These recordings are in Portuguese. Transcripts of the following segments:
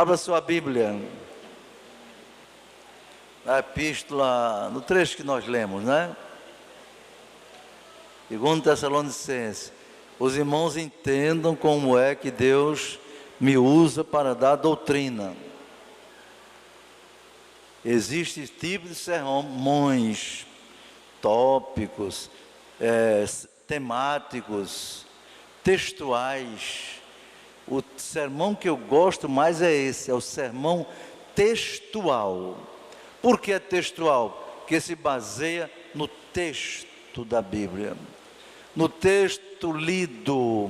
Abra sua Bíblia. A epístola, no trecho que nós lemos, né? 2 Tessalonicenses. Os irmãos entendam como é que Deus me usa para dar doutrina. Existe tipo de sermões, tópicos, temáticos, textuais. O sermão que eu gosto mais é esse, é o sermão textual. Por que é textual? Porque se baseia no texto da Bíblia, no texto lido.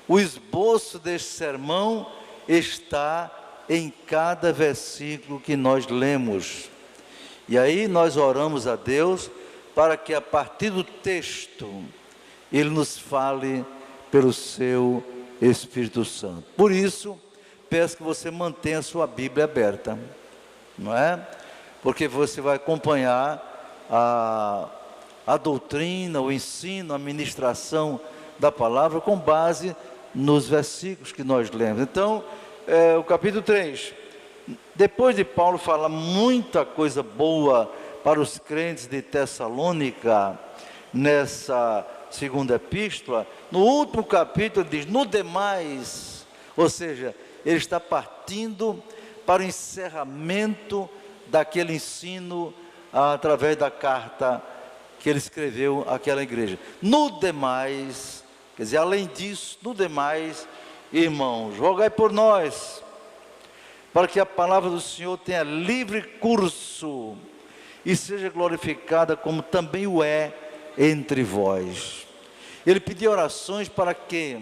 O esboço deste sermão está em cada versículo que nós lemos. E aí nós oramos a Deus para que a partir do texto Ele nos fale pelo seu Espírito Santo. Por isso, peço que você mantenha a sua Bíblia aberta, não é? Porque você vai acompanhar a doutrina, o ensino, a ministração da palavra com base nos versículos que nós lemos. Então, o capítulo 3, depois de Paulo falar muita coisa boa para os crentes de Tessalônica, nessa segunda epístola, no último capítulo ele diz, no demais, ou seja, ele está partindo para o encerramento daquele ensino através da carta que ele escreveu àquela igreja. No demais, quer dizer, além disso, no demais, irmãos, rogai por nós, para que a palavra do Senhor tenha livre curso e seja glorificada como também o é entre vós. Ele pediu orações para que,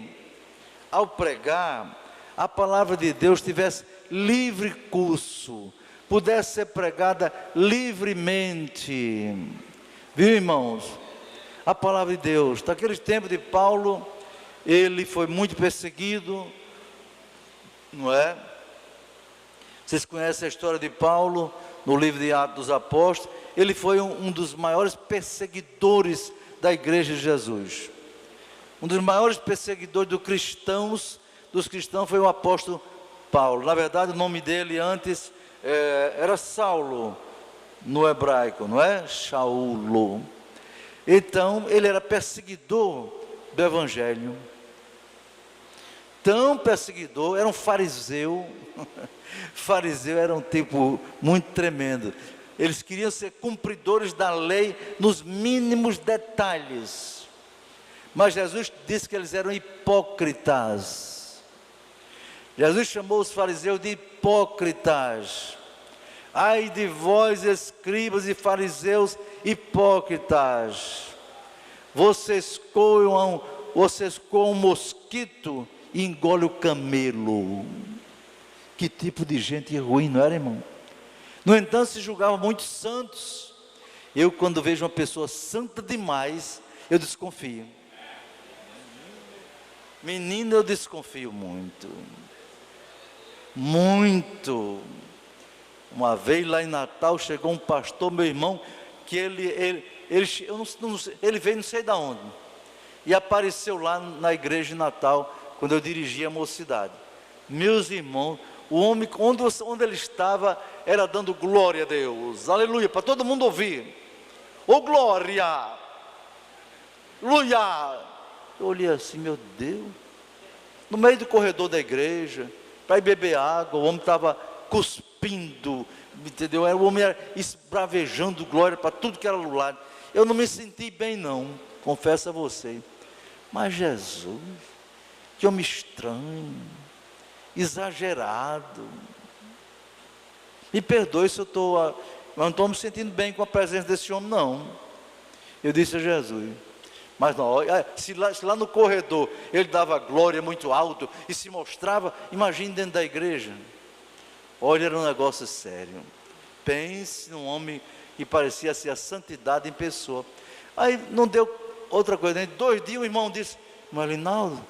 ao pregar, a palavra de Deus tivesse livre curso, pudesse ser pregada livremente. Viu, irmãos? A palavra de Deus, naquele tempo de Paulo, ele foi muito perseguido, não é? Vocês conhecem a história de Paulo, no livro de Atos dos Apóstolos. Ele foi um dos maiores perseguidores da igreja de Jesus. Um dos maiores perseguidores dos cristãos foi o apóstolo Paulo. Na verdade, o nome dele antes era Saulo, no hebraico, não é? Shaulo. Então, ele era perseguidor do evangelho. Tão perseguidor, era um fariseu. Fariseu era um tipo muito tremendo. Eles queriam ser cumpridores da lei nos mínimos detalhes. Mas Jesus disse que eles eram hipócritas. Jesus chamou os fariseus de hipócritas. Ai de vós, escribas e fariseus hipócritas. Vocês coam um mosquito e engolem o camelo. Que tipo de gente ruim, não era, irmão? No entanto, se julgavam muitos santos. Eu, quando vejo uma pessoa santa demais, eu desconfio. Menino, eu desconfio muito. Muito. Uma vez lá em Natal, chegou um pastor, meu irmão, que ele veio não sei de onde. E apareceu lá na igreja de Natal, quando eu dirigia a mocidade. Meus irmãos, o homem, onde ele estava, era dando glória a Deus, aleluia, para todo mundo ouvir. Oh glória, aleluia. Eu olhei assim, meu Deus, no meio do corredor da igreja, para ir beber água, o homem estava cuspindo, entendeu? O homem era esbravejando glória para tudo que era do lado. Eu não me senti bem não, confesso a você. Mas Jesus, que homem estranho, exagerado. Me perdoe se eu não estou me sentindo bem com a presença desse homem, não. Eu disse a Jesus, mas não, se lá no corredor ele dava glória muito alto e se mostrava, imagine dentro da igreja. Olha, era um negócio sério. Pense num homem que parecia ser a santidade em pessoa. Aí não deu outra coisa, né? 2 dias o irmão disse, mas Linaldo,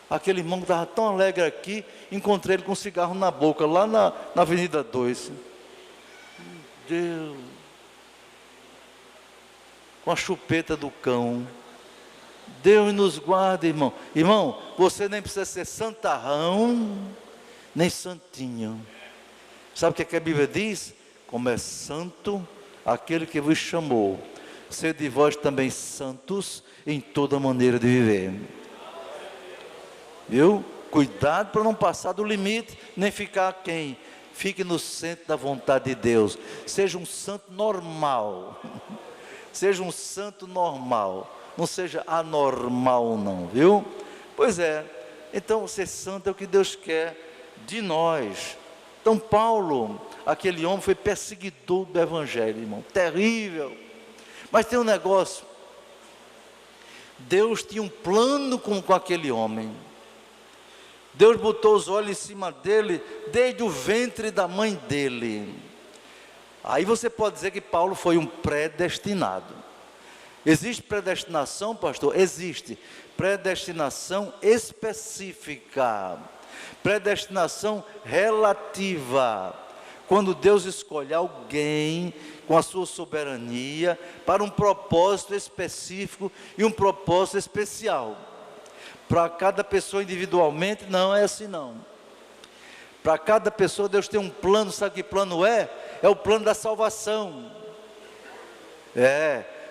aquele irmão que estava tão alegre aqui, encontrei ele com um cigarro na boca, lá na Avenida 2. Deus, com a chupeta do cão. Deus nos guarda, irmão. Irmão, você nem precisa ser santarrão, nem santinho. Sabe o que a Bíblia diz? Como é santo aquele que vos chamou, sede vós também santos em toda maneira de viver. Viu? Cuidado para não passar do limite, nem ficar quem? Fique no centro da vontade de Deus. Seja um santo normal. Seja um santo normal. Não seja anormal não, viu? Pois é. Então ser santo é o que Deus quer de nós. Então Paulo, aquele homem foi perseguidor do evangelho, irmão. Terrível. Mas tem um negócio. Deus tinha um plano com aquele homem. Deus botou os olhos em cima dele desde o ventre da mãe dele. Aí você pode dizer que Paulo foi um predestinado. Existe predestinação, pastor? Existe. Predestinação específica. Predestinação relativa. Quando Deus escolhe alguém com a sua soberania para um propósito específico e um propósito especial. Para cada pessoa individualmente, não é assim não. Para cada pessoa Deus tem um plano. Sabe que plano é? É o plano da salvação.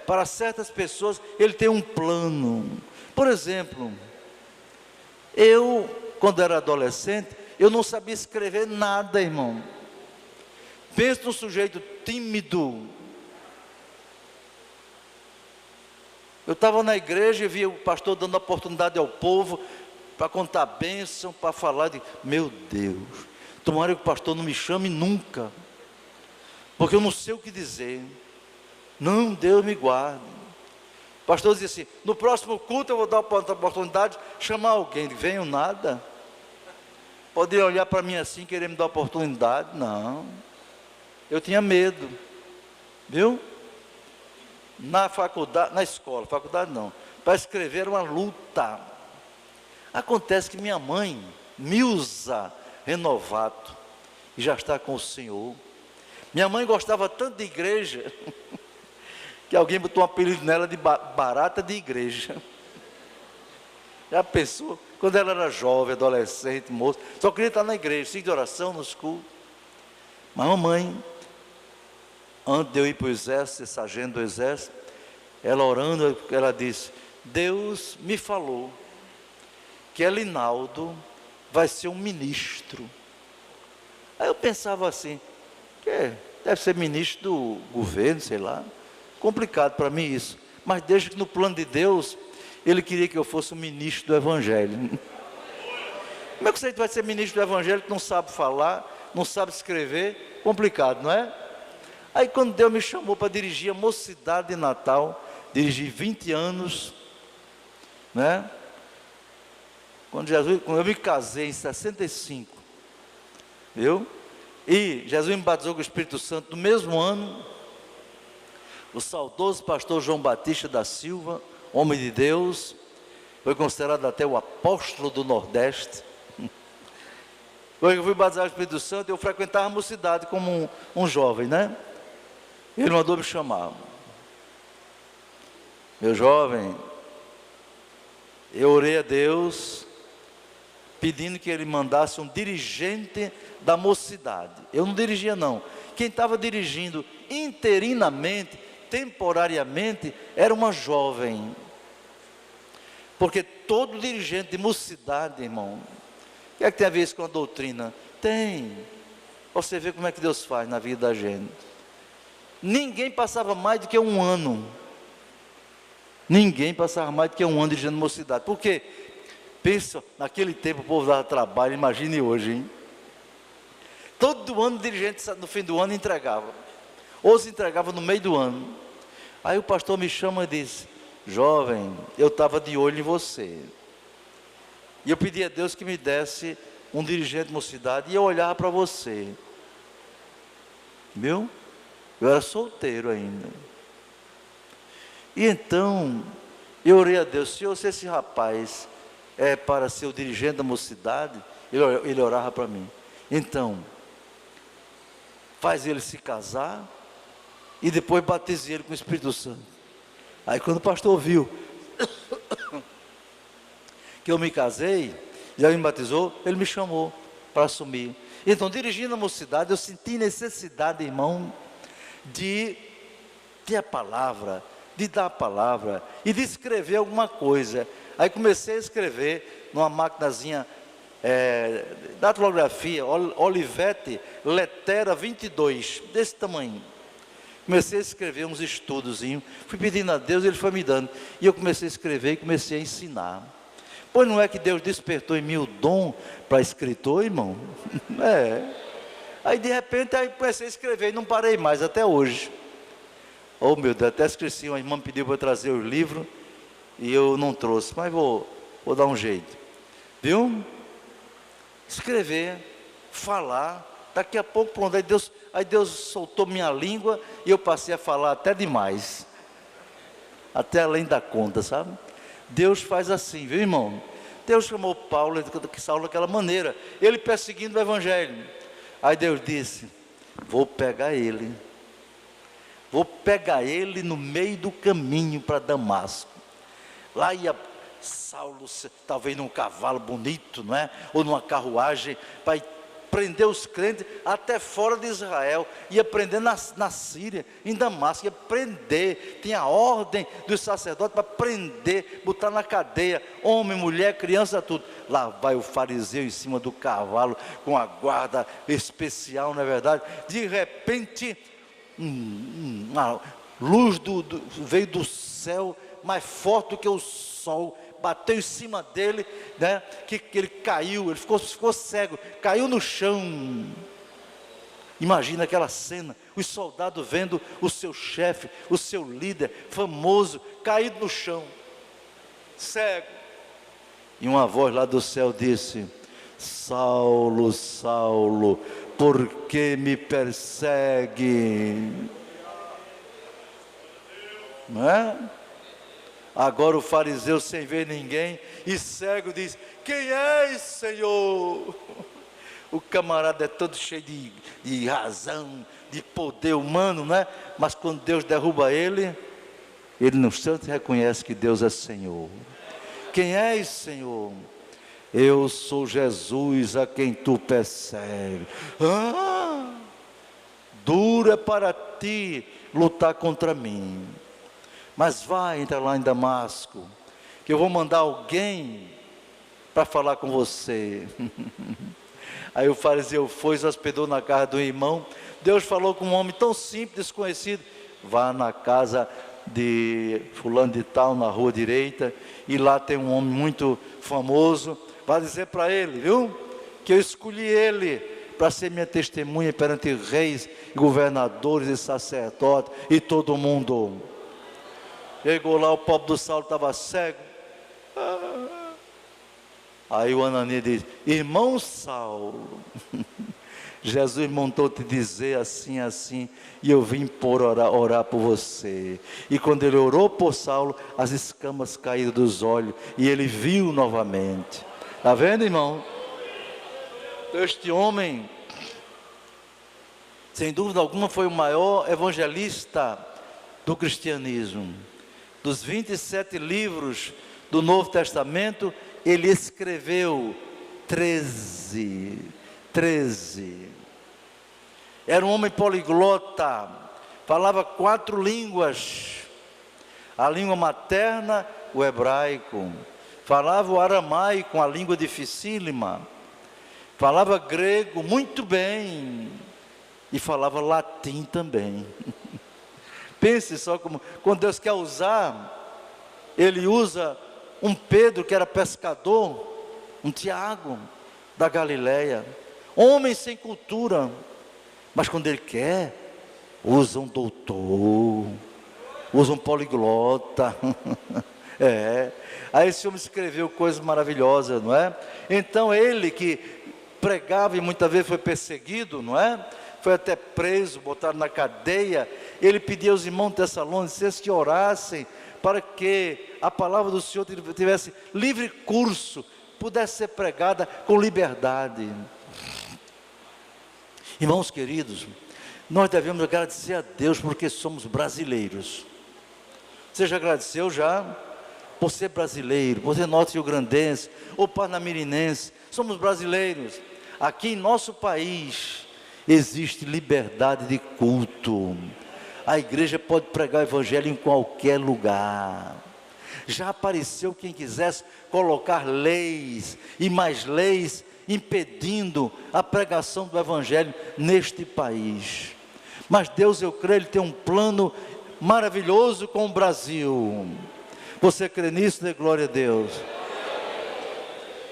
Para certas pessoas Ele tem um plano. Por exemplo, eu, quando era adolescente, eu não sabia escrever nada, irmão. Pensa num sujeito tímido. Eu estava na igreja e via o pastor dando oportunidade ao povo para contar bênção, para falar de... Meu Deus, tomara que o pastor não me chame nunca, porque eu não sei o que dizer. Não, Deus me guarde. O pastor dizia assim: no próximo culto eu vou dar a oportunidade de chamar alguém. Venho nada. Poderia olhar para mim assim, querer me dar oportunidade? Não. Eu tinha medo. Viu? Na faculdade, na escola, faculdade não, para escrever era uma luta. Acontece que minha mãe, Milza Renovato, e já está com o Senhor. Minha mãe gostava tanto de igreja, que alguém botou um apelido nela de barata de igreja. Já pensou? Quando ela era jovem, adolescente, moça, só queria estar na igreja, sim, de oração, nos cultos. Mas mamãe, antes de eu ir para o exército, ser sargento do exército, ela orando, ela disse: Deus me falou que Elinaldo vai ser um ministro. Aí eu pensava assim, deve ser ministro do governo, sei lá. Complicado para mim isso. Mas desde que no plano de Deus, Ele queria que eu fosse um ministro do evangelho. Como é que você vai ser ministro do evangelho que não sabe falar, não sabe escrever? Complicado, não é? Aí quando Deus me chamou para dirigir a mocidade de Natal, dirigi 20 anos, né? Quando eu me casei em 65, viu? E Jesus me batizou com o Espírito Santo no mesmo ano. O saudoso pastor João Batista da Silva, homem de Deus, foi considerado até o apóstolo do Nordeste. Quando eu fui batizado com o Espírito Santo, eu frequentava a mocidade como um jovem, né? Ele mandou me chamar. Meu jovem, eu orei a Deus, pedindo que Ele mandasse um dirigente da mocidade. Eu não dirigia não. Quem estava dirigindo interinamente, temporariamente, era uma jovem. Porque todo dirigente de mocidade, irmão, o que é que tem a ver isso com a doutrina? Tem. Você vê como é que Deus faz na vida da gente. Ninguém passava mais do que um ano. Ninguém passava mais do que um ano dirigindo mocidade. Por quê? Pensa, naquele tempo o povo dava trabalho, imagine hoje, hein? Todo ano o dirigente no fim do ano entregava. Ou se entregava no meio do ano. Aí o pastor me chama e diz: jovem, eu estava de olho em você. E eu pedi a Deus que me desse um dirigente de mocidade e eu olhava para você. Viu? Eu era solteiro ainda. E então, eu orei a Deus: Senhor, se esse rapaz é para ser o dirigente da mocidade, ele orava para mim. Então, faz ele se casar e depois batize ele com o Espírito Santo. Aí quando o pastor viu que eu me casei, já me batizou, ele me chamou para assumir. Então, dirigindo a mocidade, eu senti necessidade, irmão, de ter a palavra, de dar a palavra e de escrever alguma coisa. Aí comecei a escrever numa maquinazinha datilografia, Olivetti Letera 22, desse tamanho. Comecei a escrever uns estudozinhos, fui pedindo a Deus, Ele foi me dando, e eu comecei a escrever e comecei a ensinar. Pois não é que Deus despertou em mim o dom para escritor, irmão? Aí de repente aí comecei a escrever e não parei mais até hoje. Oh meu Deus, até esqueci, uma irmã pediu para eu trazer o livro e eu não trouxe, mas vou dar um jeito, viu? Escrever, falar, daqui a pouco pronto, aí Deus soltou minha língua e eu passei a falar até demais, até além da conta, sabe? Deus faz assim, viu, irmão? Deus chamou Paulo daquela maneira, ele perseguindo o evangelho. Aí Deus disse: vou pegar ele no meio do caminho para Damasco. Lá ia Saulo, talvez num cavalo bonito, não é? Ou numa carruagem, para prender os crentes até fora de Israel. Ia prender na Síria, em Damasco, ia prender. Tinha ordem dos sacerdotes para prender, botar na cadeia, homem, mulher, criança, tudo. Lá vai o fariseu em cima do cavalo, com a guarda especial, não é verdade? De repente, uma luz veio do céu, mais forte do que o sol, bateu em cima dele, né? que ele caiu, ele ficou cego, caiu no chão. Imagina aquela cena, os soldados vendo o seu chefe, o seu líder famoso, caído no chão, cego. E uma voz lá do céu disse: Saulo, Saulo, por que me persegue? Não é? Agora o fariseu, sem ver ninguém e cego, diz: quem és, Senhor? O camarada é todo cheio de razão, de poder humano, né? Mas quando Deus derruba ele no instante reconhece que Deus é Senhor. Quem és, Senhor? Eu sou Jesus a quem tu persegues. Duro é para ti lutar contra mim. Mas vai, entra lá em Damasco, que eu vou mandar alguém para falar com você. Aí o fariseu foi, se hospedou na casa do irmão. Deus falou com um homem tão simples, desconhecido: vá na casa de fulano de tal, na rua direita, e lá tem um homem muito famoso. Vai dizer para ele, viu, que eu escolhi ele para ser minha testemunha perante reis, governadores e sacerdotes e todo mundo. Chegou lá, o pobre do Saulo estava cego. Aí o Ananias diz: irmão Saulo, Jesus mandou te dizer assim, assim, e eu vim por orar por você. E quando ele orou por Saulo, as escamas caíram dos olhos e ele viu novamente. Está vendo, irmão? Este homem, sem dúvida alguma, foi o maior evangelista do cristianismo. Dos 27 livros do Novo Testamento, ele escreveu 13. Era um homem poliglota, falava 4 línguas. A língua materna, o hebraico. Falava o aramaico, a língua dificílima. Falava grego muito bem. E falava latim também. Pense só como, quando Deus quer usar, Ele usa um Pedro que era pescador, um Tiago da Galileia, homem sem cultura, mas quando Ele quer, usa um doutor, usa um poliglota. Aí esse homem escreveu coisas maravilhosas, não é? Então ele que pregava e muitas vezes foi perseguido, não é? Foi até preso, botado na cadeia. Ele pedia aos irmãos de Tessalonicenses que orassem para que a palavra do Senhor tivesse livre curso, pudesse ser pregada com liberdade. Irmãos queridos, nós devemos agradecer a Deus porque somos brasileiros. Você já agradeceu já? Por ser brasileiro, por ser norte-riograndense ou panamirinense, somos brasileiros. aqui em nosso país existe liberdade de culto. A igreja pode pregar o evangelho em qualquer lugar. Já apareceu quem quisesse colocar leis e mais leis impedindo a pregação do evangelho neste país. Mas Deus, eu creio, Ele tem um plano maravilhoso com o Brasil. Você crê nisso? Dê glória a Deus.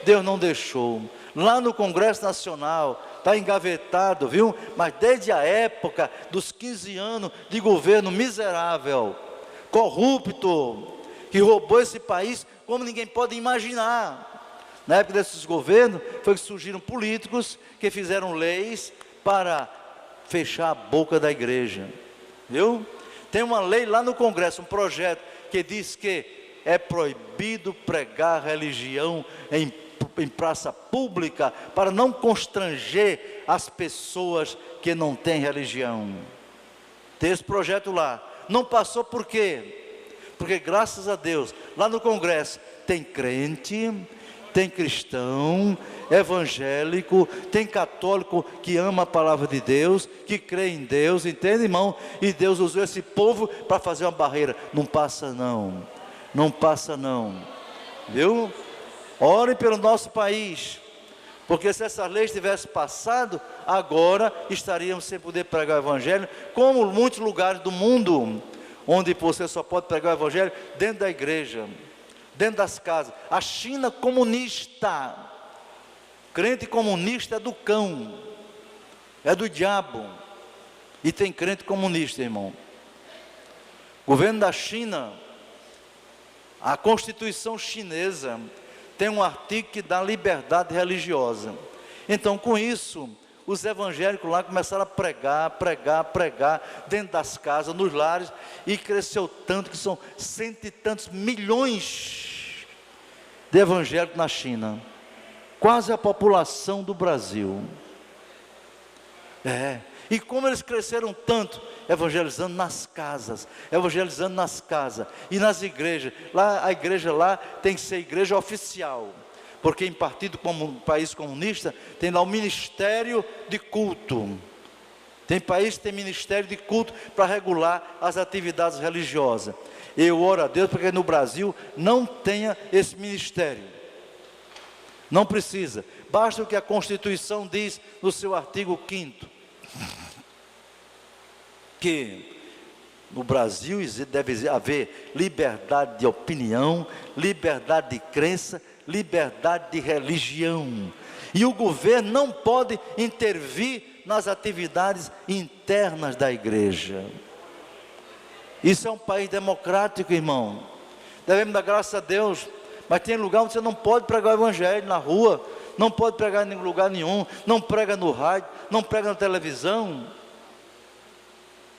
Deus não deixou. Lá no Congresso Nacional, está engavetado, viu? Mas desde a época dos 15 anos de governo miserável, corrupto, que roubou esse país como ninguém pode imaginar. Na época desses governos, foi que surgiram políticos que fizeram leis para fechar a boca da igreja, viu? Tem uma lei lá no Congresso, um projeto que diz que é proibido pregar religião em praça pública, para não constranger as pessoas que não têm religião. Tem esse projeto lá, não passou por quê? Porque graças a Deus, lá no Congresso, tem crente, tem cristão, evangélico, tem católico que ama a palavra de Deus, que crê em Deus, entende, irmão? E Deus usou esse povo para fazer uma barreira. Não passa não, não passa não, viu? Ore pelo nosso país, porque se essas leis tivessem passado, agora estaríamos sem poder pregar o evangelho, como muitos lugares do mundo, onde você só pode pregar o evangelho dentro da igreja, dentro das casas. A China comunista, crente comunista é do cão, é do diabo, e tem crente comunista, irmão. Governo da China, a Constituição chinesa tem um artigo que dá liberdade religiosa. Então, com isso, os evangélicos lá começaram a pregar dentro das casas, nos lares, e cresceu tanto que são 100 e tantos milhões de evangélicos na China, quase a população do Brasil. E como eles cresceram tanto, evangelizando nas casas, e nas igrejas. Lá, a igreja lá tem que ser igreja oficial, porque em país comunista, tem lá o ministério de culto. Tem país que tem ministério de culto para regular as atividades religiosas. Eu oro a Deus porque no Brasil não tenha esse ministério. Não precisa, basta o que a Constituição diz no seu artigo 5º, que no Brasil deve haver liberdade de opinião, liberdade de crença, liberdade de religião, e o governo não pode intervir nas atividades internas da igreja. Isso é um país democrático, irmão, devemos dar graças a Deus. Mas tem lugar onde você não pode pregar o evangelho, na rua, não pode pregar em lugar nenhum, não prega no rádio, não prega na televisão.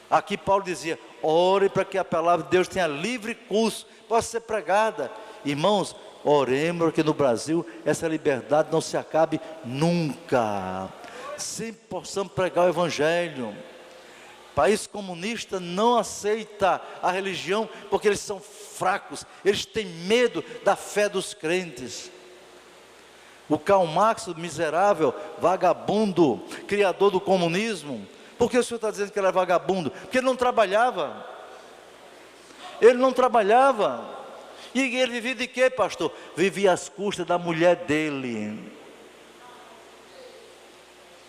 Aqui Paulo dizia, ore para que a palavra de Deus tenha livre curso, possa ser pregada. Irmãos, oremos para que no Brasil essa liberdade não se acabe nunca, sempre possamos pregar o evangelho. País comunista não aceita a religião, porque eles são fracos, eles têm medo da fé dos crentes. O Karl Marx, o miserável, vagabundo, criador do comunismo. Por que o senhor está dizendo que ele é vagabundo? Porque ele não trabalhava. Ele não trabalhava. E ele vivia de quê, pastor? Vivia às custas da mulher dele,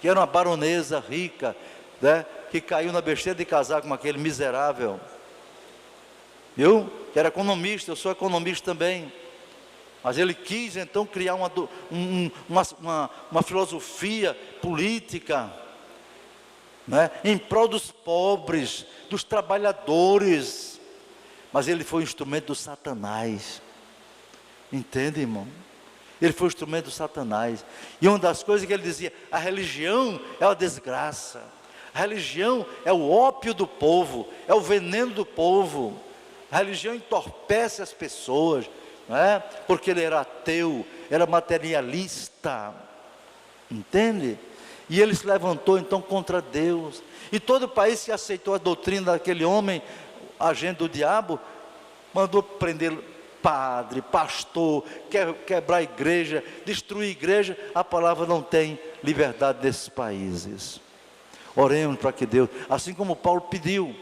que era uma baronesa rica, né? Que caiu na besteira de casar com aquele miserável, viu? Que era economista, eu sou economista também. Mas ele quis então criar uma filosofia política, né? Em prol dos pobres, dos trabalhadores. Mas ele foi um instrumento do Satanás, entende, irmão? Ele foi um instrumento do Satanás. E uma das coisas que ele dizia, a religião é uma desgraça, a religião é o ópio do povo, é o veneno do povo. A religião entorpece as pessoas, não é? Porque ele era ateu, era materialista, entende? E ele se levantou então contra Deus. E todo o país que aceitou a doutrina daquele homem, agente do diabo, mandou prender padre, pastor, quebrar a igreja, destruir a igreja. A palavra não tem liberdade desses países. Oremos para que Deus, assim como Paulo pediu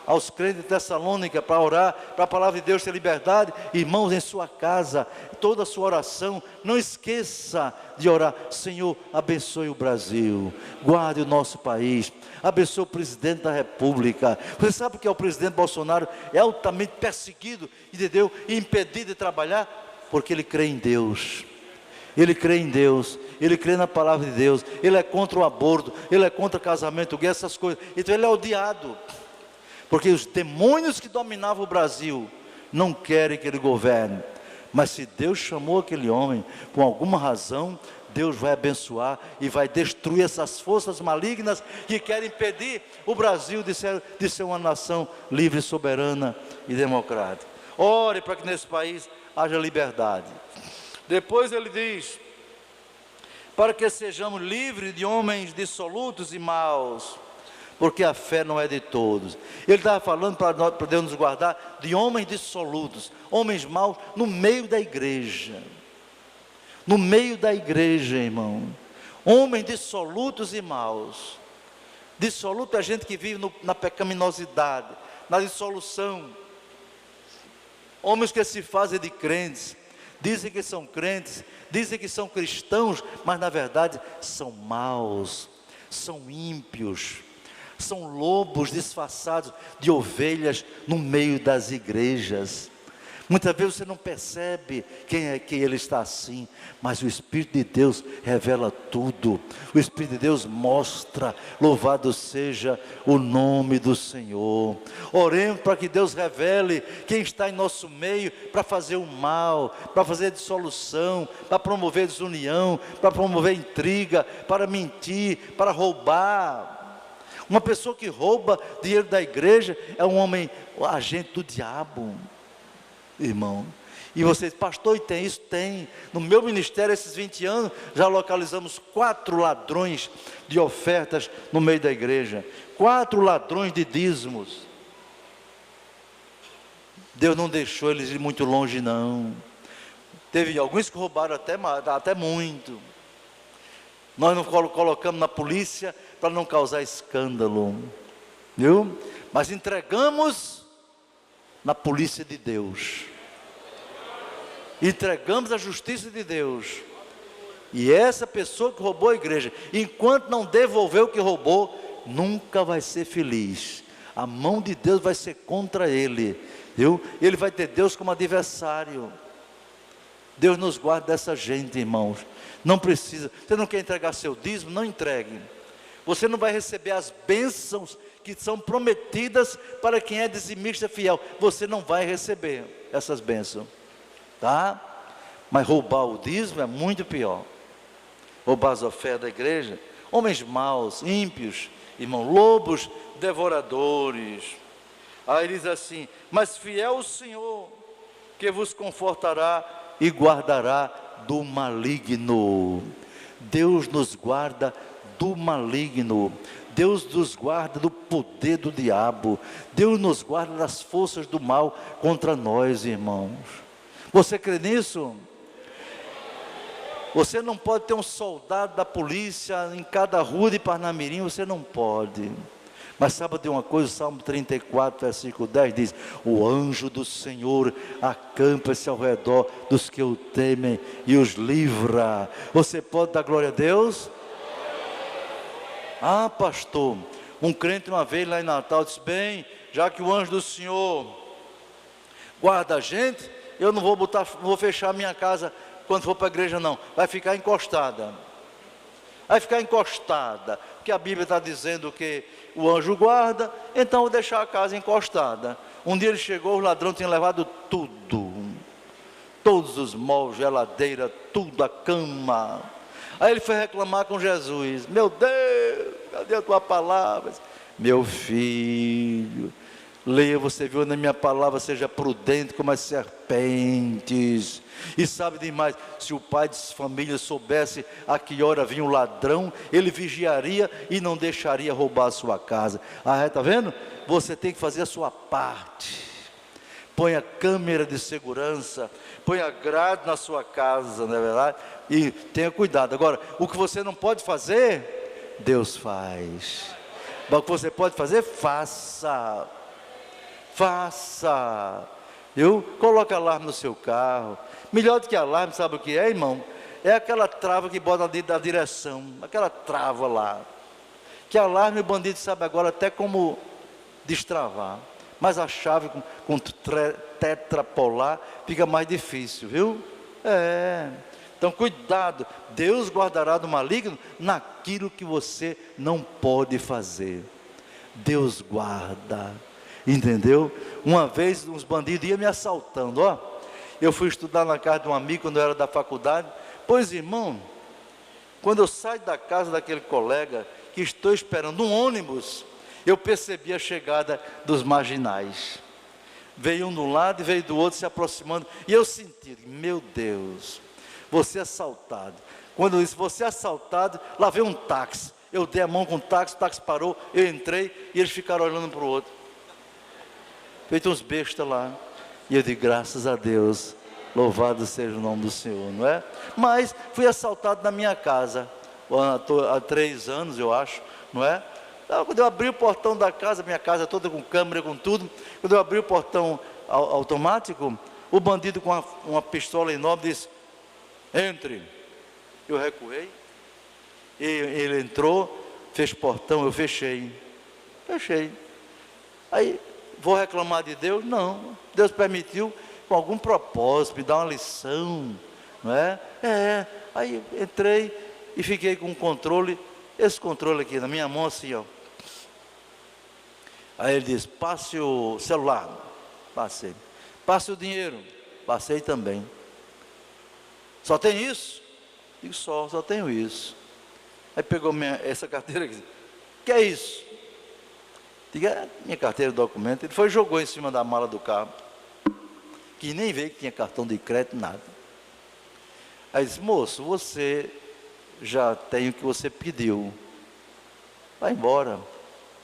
aos crentes de Tessalônica para orar, para a palavra de Deus ter liberdade, irmãos, em sua casa, toda a sua oração, não esqueça de orar: Senhor, abençoe o Brasil, guarde o nosso país, abençoe o presidente da república. Você sabe que o presidente Bolsonaro é altamente perseguido, entendeu? E impedido de trabalhar, porque ele crê em Deus. Ele crê em Deus, ele crê na palavra de Deus, ele é contra o aborto, ele é contra o casamento gay, essas coisas. Então ele é odiado, porque os demônios que dominavam o Brasil não querem que ele governe. Mas se Deus chamou aquele homem, por alguma razão, Deus vai abençoar e vai destruir essas forças malignas que querem impedir o Brasil de ser uma nação livre, soberana e democrática. Ore para que nesse país haja liberdade. Depois ele diz: para que sejamos livres de homens dissolutos e maus, porque a fé não é de todos. Ele estava falando para Deus nos guardar de homens dissolutos, homens maus no meio da igreja. No meio da igreja, irmão. Homens dissolutos e maus. Dissoluto é a gente que vive na pecaminosidade, na dissolução. Homens que se fazem de crentes, dizem que são crentes, dizem que são cristãos, mas na verdade são maus, são ímpios, são lobos disfarçados de ovelhas no meio das igrejas. Muitas vezes você não percebe quem é que ele está assim, mas o Espírito de Deus revela tudo. O Espírito de Deus mostra. Louvado seja o nome do Senhor. Oremos para que Deus revele quem está em nosso meio para fazer o mal, para fazer dissolução, para promover desunião, para promover intriga, para mentir, para roubar. Uma pessoa que rouba dinheiro da igreja é um homem, agente do diabo, irmão. E você diz: pastor, e tem isso? Tem. No meu ministério, esses 20 anos, já localizamos 4 ladrões de ofertas no meio da igreja, 4 ladrões de dízimos. Deus não deixou eles ir muito longe, não. Teve alguns que roubaram até muito. Nós não colocamos na polícia para não causar escândalo, viu? Mas entregamos na polícia de Deus, entregamos a justiça de Deus. E essa pessoa que roubou a igreja, enquanto não devolver o que roubou, nunca vai ser feliz. A mão de Deus vai ser contra ele, viu? Ele vai ter Deus como adversário. Deus nos guarda dessa gente, irmãos. Não precisa, você não quer entregar seu dízimo? Não entregue. Você não vai receber as bênçãos que são prometidas para quem é dizimista fiel. Você não vai receber essas bênçãos, tá? Mas roubar o dízimo é muito pior. Roubar as ofertas da igreja. Homens maus, ímpios, irmão, lobos devoradores. Aí ele diz assim: mas fiel o Senhor, que vos confortará e guardará do maligno. Deus nos guarda do maligno. Deus nos guarda do poder do diabo. Deus nos guarda das forças do mal contra nós, irmãos. Você crê nisso? Você não pode ter um soldado da polícia em cada rua de Parnamirim, você não pode. Mas sabe de uma coisa? O Salmo 34, versículo 10 diz: o anjo do Senhor acampa-se ao redor dos que o temem e os livra. Você pode dar glória a Deus? Ah, pastor, um crente uma vez lá em Natal disse: bem, já que o anjo do Senhor guarda a gente, eu não vou fechar a minha casa quando for para a igreja, não. Vai ficar encostada. Vai ficar encostada, porque a Bíblia está dizendo que o anjo guarda, então vou deixar a casa encostada. Um dia ele chegou, os ladrões tinham levado tudo, todos os móveis, geladeira, tudo, a cama. Aí ele foi reclamar com Jesus: meu Deus, cadê a tua palavra? Meu filho, leia, você viu na minha palavra, seja prudente como as serpentes. E sabe demais, se o pai de família soubesse a que hora vinha o ladrão, ele vigiaria e não deixaria roubar a sua casa. Ah, está vendo? Você tem que fazer a sua parte. ponha câmera de segurança, ponha grade na sua casa, não é verdade? E tenha cuidado. Agora, o que você não pode fazer, Deus faz. Mas o que você pode fazer, faça. Faça. Coloque alarme no seu carro. Melhor do que alarme, sabe o que é, irmão? É aquela trava que bota da direção, aquela trava lá. Que alarme o bandido sabe agora até como destravar. Mas a chave com tetrapolar fica mais difícil, viu? Então cuidado, Deus guardará do maligno naquilo que você não pode fazer. Deus guarda, entendeu? Uma vez uns bandidos iam me assaltando, eu fui estudar na casa de um amigo quando eu era da faculdade. Pois irmão, quando eu saio da casa daquele colega, que estou esperando um ônibus, eu percebi a chegada dos marginais. Veio um de um lado e veio do outro se aproximando. E eu senti, meu Deus, você é assaltado. Quando eu disse, você é assaltado, lá veio um táxi. Eu dei a mão com o táxi parou, eu entrei e eles ficaram olhando para o outro. Feito uns bestas lá. E eu disse, graças a Deus, louvado seja o nome do Senhor, não é? Mas fui assaltado na minha casa, há 3 anos eu acho, não é? Quando eu abri o portão da casa, minha casa toda com câmera, com tudo, quando eu abri o portão automático, o bandido com uma pistola enorme disse, entre. Eu recuei, e ele entrou, fez portão, eu fechei. Aí, vou reclamar de Deus? Não, Deus permitiu com algum propósito, me dar uma lição, não é? Aí entrei e fiquei com o controle, esse controle aqui na minha mão assim, Aí ele disse, passe o celular, passei. Passe o dinheiro, passei também. Só tem isso? Digo, só tenho isso. Aí pegou essa carteira aqui, que é isso? Digo, minha carteira de documento. Ele foi e jogou em cima da mala do carro, que nem veio que tinha cartão de crédito, nada. Aí disse, moço, você já tem o que você pediu, vai embora.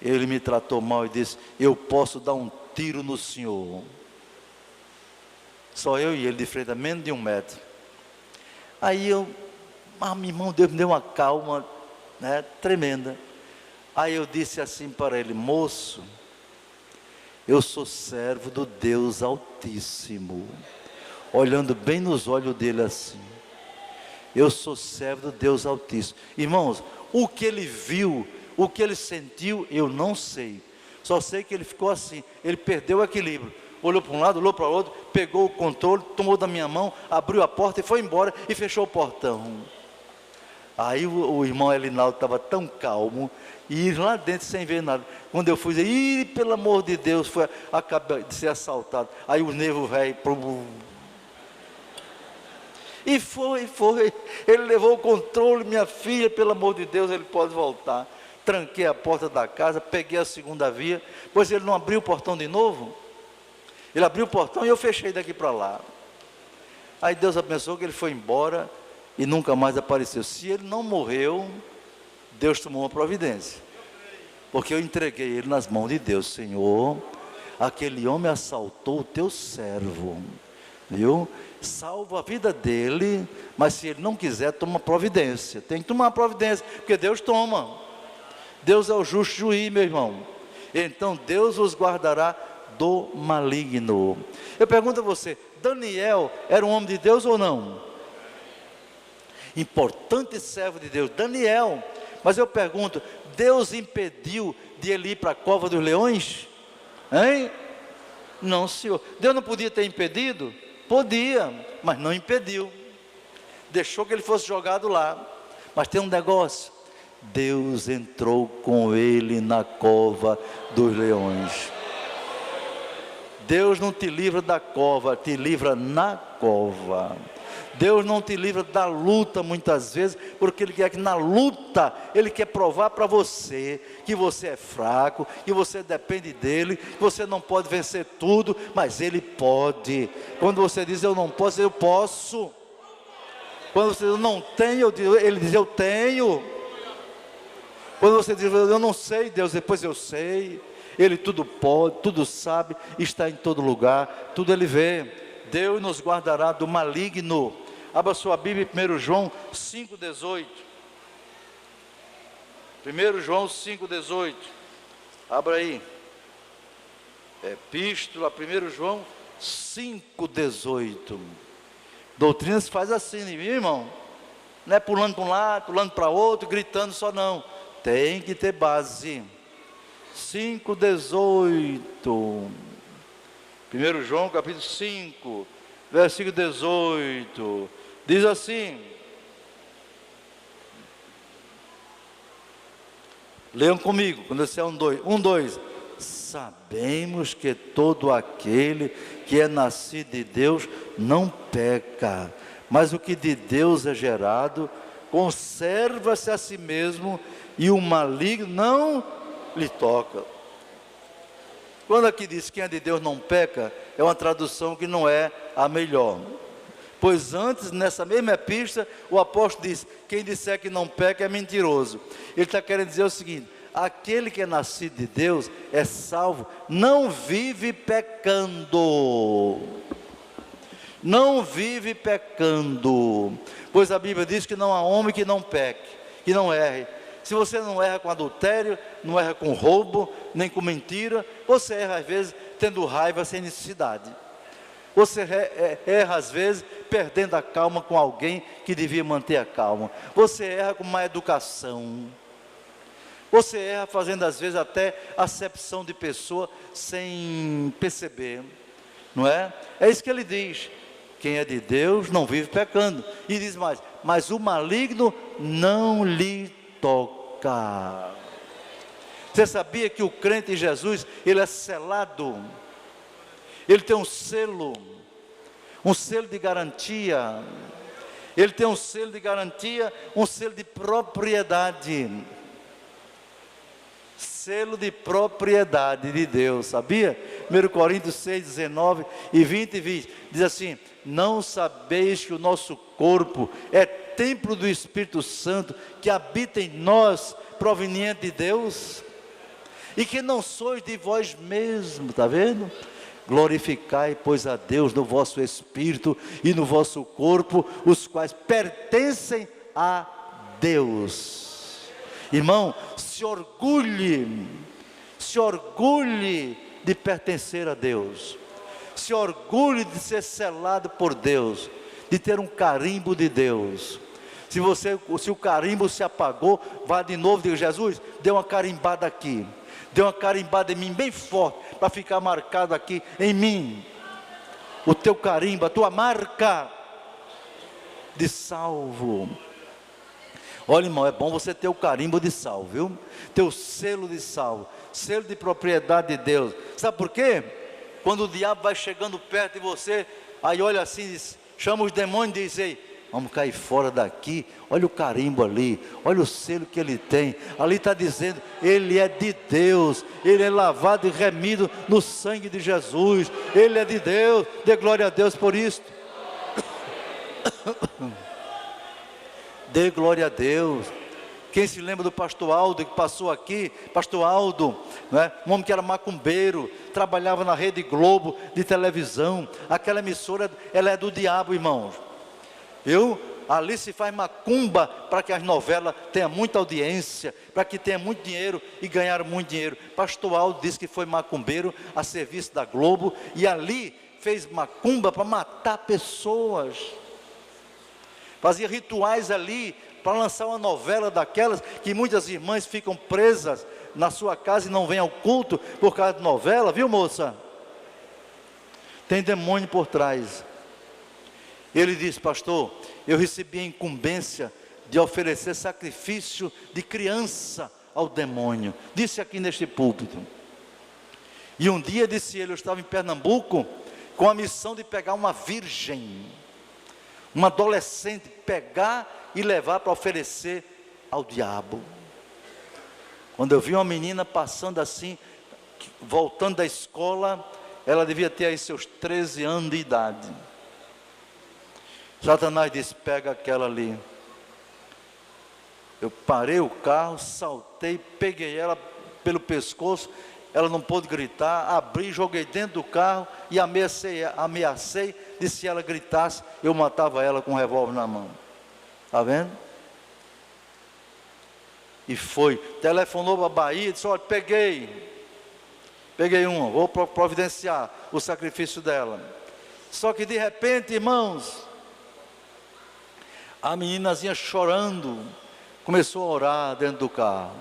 Ele me tratou mal e disse, eu posso dar um tiro no senhor. Só eu e ele de frente, a menos de 1 metro. Aí meu irmão, Deus me deu uma calma, né, tremenda. Aí eu disse assim para ele, moço, eu sou servo do Deus Altíssimo. Olhando bem nos olhos dele assim. Eu sou servo do Deus Altíssimo. Irmãos, o que ele viu, o que ele sentiu, eu não sei. Só sei que ele ficou assim, ele perdeu o equilíbrio. Olhou para um lado, olhou para o outro, pegou o controle, tomou da minha mão, abriu a porta e foi embora e fechou o portão. Aí o irmão Elinaldo estava tão calmo, e ir lá dentro sem ver nada. Quando eu fui dizer, pelo amor de Deus, acabei de ser assaltado. Aí o nervo velho, e foi, ele levou o controle, minha filha, pelo amor de Deus, ele pode voltar. Tranquei a porta da casa, peguei a segunda via, pois ele não abriu o portão de novo. Ele abriu o portão e eu fechei daqui para lá. Aí Deus abençoou que ele foi embora e nunca mais apareceu. Se ele não morreu, Deus tomou uma providência, porque eu entreguei ele nas mãos de Deus. Senhor, aquele homem assaltou o teu servo, viu? Salva a vida dele, mas se ele não quiser, toma providência. Tem que tomar providência, porque Deus toma. Deus é o justo juiz, meu irmão. Então Deus os guardará do maligno. Eu pergunto a você, Daniel era um homem de Deus ou não? Importante servo de Deus, Daniel. Mas eu pergunto, Deus impediu de ele ir para a cova dos leões? Hein? Não, senhor. Deus não podia ter impedido? Podia, mas não impediu. Deixou que ele fosse jogado lá. Mas tem um negócio, Deus entrou com ele na cova dos leões. Deus não te livra da cova, te livra na cova. Deus não te livra da luta muitas vezes, porque Ele quer que na luta, Ele quer provar para você, que você é fraco, que você depende dEle, que você não pode vencer tudo, mas Ele pode. Quando você diz eu não posso, eu posso. Quando você diz eu não tenho, Ele diz eu tenho. Quando você diz eu não sei, Deus, depois eu sei. Ele tudo pode, tudo sabe, está em todo lugar, tudo Ele vê. Deus nos guardará do maligno. Abra sua Bíblia em 1 João 5,18. 1 João 5,18. Abra aí. Epístola, 1 João 5,18. Doutrina se faz assim, viu, irmão? Não é pulando para um lado, pulando para outro, gritando só não. Tem que ter base. 5,18. 1 João capítulo 5, versículo 18. Diz assim. Leiam comigo, quando eu disser 1, 2. 1, 2. Sabemos que todo aquele que é nascido de Deus não peca, mas o que de Deus é gerado, conserva-se a si mesmo, e o maligno não lhe toca. Quando aqui diz quem é de Deus não peca, é uma tradução que não é a melhor. Pois antes, nessa mesma epístola, o apóstolo diz, quem disser que não peca é mentiroso. Ele está querendo dizer o seguinte: aquele que é nascido de Deus é salvo, não vive pecando. Não vive pecando. Pois a Bíblia diz que não há homem que não peque, que não erre. Se você não erra com adultério, não erra com roubo, nem com mentira, você erra às vezes tendo raiva sem necessidade. Você erra às vezes perdendo a calma com alguém que devia manter a calma. Você erra com má educação. Você erra fazendo às vezes até acepção de pessoa sem perceber. Não é? É isso que ele diz. Quem é de Deus não vive pecando. E diz mais, mas o maligno não lhe toca. Você sabia que o crente em Jesus, ele é selado? Ele tem um selo de garantia. Ele tem um selo de garantia, um selo de propriedade. Selo de propriedade de Deus, sabia? 1 Coríntios 6, 19 e 20 diz assim: não sabeis que o nosso corpo é templo do Espírito Santo, que habita em nós, proveniente de Deus, e que não sois de vós mesmos, está vendo? Glorificai, pois, a Deus no vosso espírito e no vosso corpo, os quais pertencem a Deus. Irmão, se orgulhe de pertencer a Deus, se orgulhe de ser selado por Deus, de ter um carimbo de Deus. Se o carimbo se apagou, vá de novo e diga: Jesus, dê uma carimbada aqui, dê uma carimbada em mim bem forte, para ficar marcado aqui em mim, o teu carimbo, a tua marca de salvo. Olha, irmão, é bom você ter o carimbo de salvo, viu? Ter o selo de salvo, selo de propriedade de Deus. Sabe por quê? Quando o diabo vai chegando perto de você, aí olha assim, diz, chama os demônios e diz: ei, vamos cair fora daqui, olha o carimbo ali, olha o selo que ele tem, ali está dizendo, ele é de Deus, ele é lavado e remido no sangue de Jesus, ele é de Deus, dê glória a Deus por isso. Dê glória a Deus. Quem se lembra do pastor Aldo que passou aqui? Pastor Aldo, né? Um homem que era macumbeiro, trabalhava na Rede Globo de televisão. Aquela emissora, ela é do diabo, irmãos. Ali se faz macumba para que as novelas tenham muita audiência, para que tenha muito dinheiro e ganhar muito dinheiro. Pastor Aldo disse que foi macumbeiro a serviço da Globo e ali fez macumba para matar pessoas. Fazia rituais ali para lançar uma novela daquelas que muitas irmãs ficam presas na sua casa e não vêm ao culto por causa de novela, viu, moça? Tem demônio por trás. Ele disse: pastor, eu recebi a incumbência de oferecer sacrifício de criança ao demônio. Disse aqui neste púlpito. E um dia, disse ele, eu estava em Pernambuco com a missão de pegar uma virgem, uma adolescente, pegar e levar para oferecer ao diabo. Quando eu vi uma menina passando assim, voltando da escola, ela devia ter aí seus 13 anos de idade. Satanás disse: pega aquela ali. Eu parei o carro, saltei, peguei ela pelo pescoço ela não pôde gritar, abri, joguei dentro do carro e ameacei, disse: se ela gritasse, eu matava ela com um revólver na mão. Está vendo? E foi, telefonou para a Bahia, disse: olha, peguei uma, vou providenciar o sacrifício dela. Só que de repente, irmãos, a meninazinha chorando, começou a orar dentro do carro.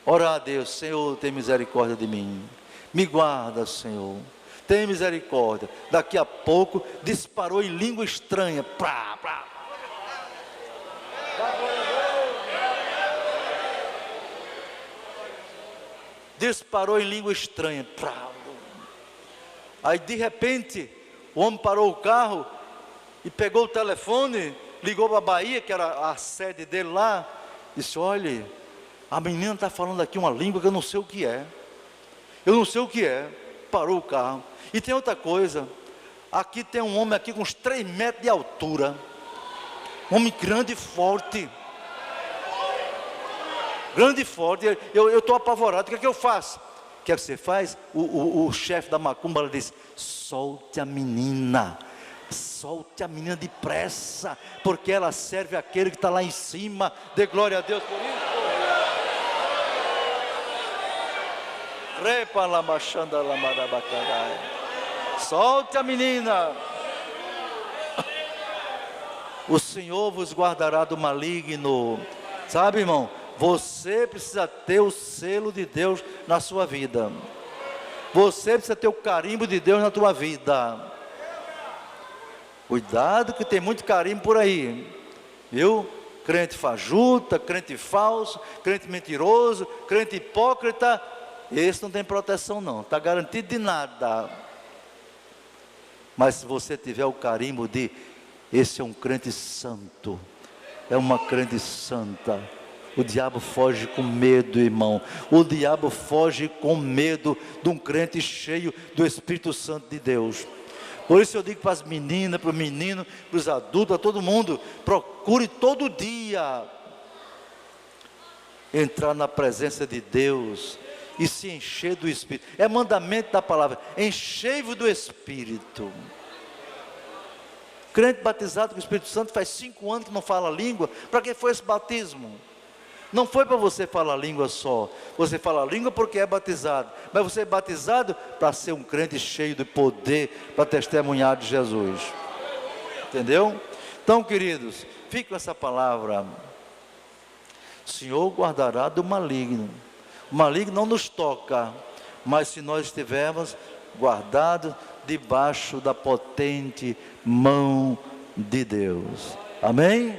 Orar a Deus: Senhor, tem misericórdia de mim, me guarda, Senhor, tem misericórdia. Daqui a pouco, disparou em língua estranha, disparou em língua estranha. Aí de repente, o homem parou o carro e pegou o telefone, ligou para a Bahia, que era a sede dele lá, disse: olha, a menina está falando aqui uma língua que eu não sei o que é. Eu não sei o que é. Parou o carro. E tem outra coisa, aqui tem um homem aqui com uns 3 metros de altura, um homem grande e forte. Grande e forte. Eu estou apavorado. O que é que eu faço? O que é que você faz? O chefe da macumba disse: solte a menina. Solte a menina depressa, porque ela serve aquele que está lá em cima. Dê glória a Deus por isso. Solte a menina. O Senhor vos guardará do maligno. Sabe, irmão, você precisa ter o selo de Deus na sua vida. Você precisa ter o carimbo de Deus na tua vida. Cuidado que tem muito carimbo por aí, viu? Crente fajuta, crente falso, crente mentiroso, crente hipócrita. Esse não tem proteção não, está garantido de nada. Mas se você tiver o carimbo de: esse é um crente santo, é uma crente santa, o diabo foge com medo, irmão. O diabo foge com medo de um crente cheio do Espírito Santo de Deus. Por isso eu digo para as meninas, para os meninos, para os adultos, para todo mundo: procure todo dia entrar na presença de Deus e se encher do Espírito. É mandamento da palavra: enchei-vos do Espírito. Crente batizado com o Espírito Santo faz 5 anos que não fala língua. Para que foi esse batismo? Não foi para você falar língua só. Você fala língua porque é batizado, mas você é batizado para ser um crente cheio de poder, para testemunhar de Jesus. Entendeu? Então, queridos, fique com essa palavra: o Senhor guardará do maligno. O maligno não nos toca, mas se nós estivermos guardados debaixo da potente mão de Deus. Amém?